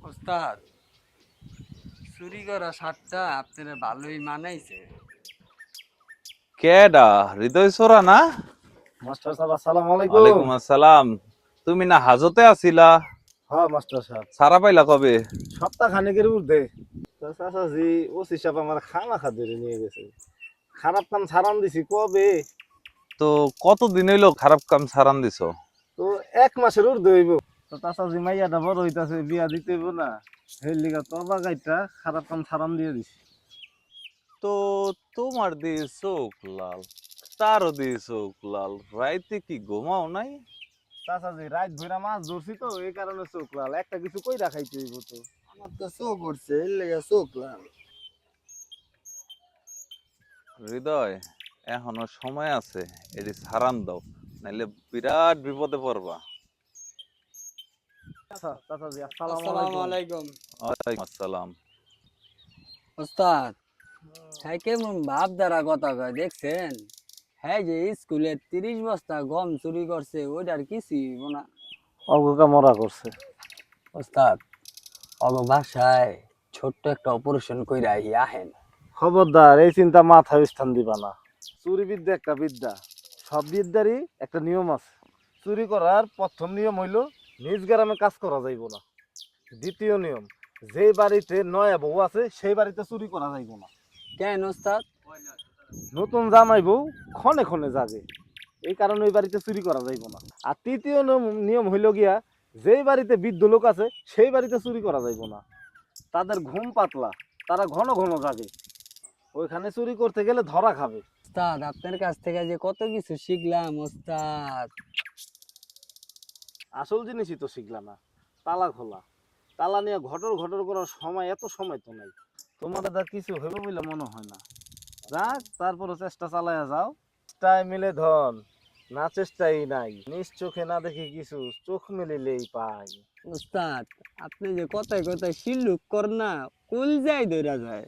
ওস্তাদ, চুরি করা শার্টটা আপনারা ভালোই মানাইছে। কেডা হৃদয় সোরা না? মাস্টার সাহেব আসসালামু আলাইকুম। ওয়ালাইকুম আসসালাম। তুমি না হাজতে আছিলা? হ্যাঁ মাস্টার সাহেব, সারা পাইলা কবে? সপ্তাহ খানেকের ঊর্ধ্বে। তো চাচাজি ওসি সাহেব আমার খানা খাদ্যে নিয়ে গেছে, খারাপ কাম ছাড়ান দিছি কবে। তো কতদিন হইলো খারাপ কাম সারান দিছো? তো 1 মাসের ঊর্ধ্বে হইব। তো চাচাজি মাইয়াটা বড় হইতাছে, বিয়া দিতে হইব না, সেই লিগা তো বাগাইটা খারাপ কাম ছাড়ান দিয়ে দিছি। তো তোমার দিয়ে চোখ লাল, তারও দিয়ে চোখ লাল, রাইতে কি ঘুমাও নাই? চাচাজি রাত ভইরা মাছ ধরছি তো এই কারণে চোখ লাল, একটা কিছু কই রাখাইতে হইব। তো আমার তো চোখ উঠছে, এর লেগে চোখ লাল। হৃদয়, এখনো সময় আছে, এটি সারান দাও, নাইলে বিরাট বিপদে পড়বা। চাচাজি আসসালামু আসসালামু আলাইকুম। আলাইকুম। ওয়ালাইকুম আসসালাম। ওস্তাদ, হ্যাঁ কেমন ভাব দ্বারা কথা কয় দেখছেন? হ্যাঁ যে স্কুলে 30 বস্তা গম চুরি করছে, ওইটার কিছুই হইব না। অবকা মরা করছে। ওস্তাদ, অগ বাসায় ছোট্ট একটা অপারেশন কইরা আহেন। খবরদার এই চিন্তা মাথায় স্থান দিবা না। চুরি বিদ্যা একটা বিদ্যা, সব বিদ্যারই একটা নিয়ম আছে। চুরি করার প্রথম নিয়ম হইল নিজ গ্রামে কাজ করা যাইব না। দ্বিতীয় নিয়ম, যে বাড়িতে নয়া বউ আছে সেই বাড়িতে চুরি করা যাইব না। কেন ওস্তাদ? নতুন জামাই বউ ক্ষণে ক্ষণে জাগে, এই কারণে ওই বাড়িতে চুরি করা যাইব না। আর তৃতীয় নিয়ম হইল গিয়া, যেই বাড়িতে বৃদ্ধ লোক আছে সেই বাড়িতে চুরি করা যাইব না। তাদের ঘুম পাতলা, তারা ঘন ঘন জাগে, ওইখানে চুরি করতে গেলে ধরা খাবে। ওস্তাদ, আপনার কাছ থেকে যে কত কিছু শিখলাম ওস্তাদ। আসল জিনিসই তো শিখলা না, তালা খোলা। তালা নিয়ে ঘটর ঘটর করার সময়, এত সময় তো নাই। তোমাদের আর কিছু হইবে বলে মনে হয় না। যাক, তারপরও চেষ্টা চালায়া যাও। চেষ্টায় মিলে ধন, না চেষ্টাই নাই। নিজ চোখে না দেখি কিছু, চোখ মেলিলেই পাই। ওস্তাদ, আপনি যে কথায় কথায় শিল্লুক কর না, কুল যাই ধরা যায়।